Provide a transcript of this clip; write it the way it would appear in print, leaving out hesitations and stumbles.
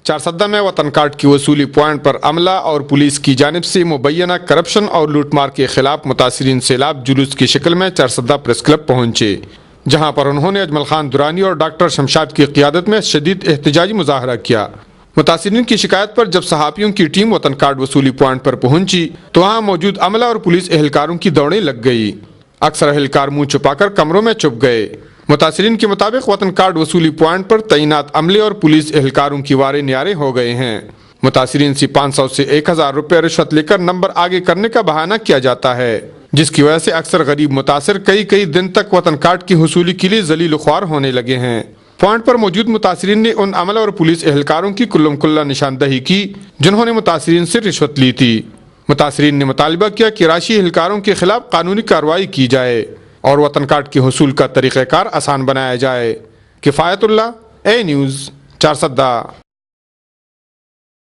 چارسدہ میں وطن کارڈ کی وصولی پوائنٹ پر عملہ اور پولیس کی جانب سے مبینہ کرپشن اور لوٹ مار کے خلاف متاثرین سیلاب جلوس کی شکل میں چارسدہ پریس کلب پہنچے، جہاں پر انہوں نے اجمل خان درانی اور ڈاکٹر شمشاد کی قیادت میں شدید احتجاجی مظاہرہ کیا۔ متاثرین کی شکایت پر جب صحافیوں کی ٹیم وطن کارڈ وصولی پوائنٹ پر پہنچی تو وہاں موجود عملہ اور پولیس اہلکاروں کی دوڑیں لگ گئی۔ اکثر اہلکار منہ چھپا کر کمروں میں چھپ گئے۔ متاثرین کے مطابق وطن کارڈ وصولی پوائنٹ پر تعینات عملے اور پولیس اہلکاروں کی وارے نیارے ہو گئے ہیں۔ متاثرین سے 500 سے 1000 روپے رشوت لے کر نمبر آگے کرنے کا بہانہ کیا جاتا ہے، جس کی وجہ سے اکثر غریب متاثر کئی دن تک وطن کارڈ کی حصولی کے لیے ذلیل و خوار ہونے لگے ہیں۔ پوائنٹ پر موجود متاثرین نے ان عملہ اور پولیس اہلکاروں کی کلم کلا نشاندہی کی جنہوں نے متاثرین سے رشوت لی تھی۔ متاثرین نے مطالبہ کیا کہ راشی اہلکاروں کے خلاف قانونی کارروائی کی جائے اور وطن کارڈ کے حصول کا طریقہ کار آسان بنایا جائے۔ کفایت اللہ، اے نیوز، چارسدہ۔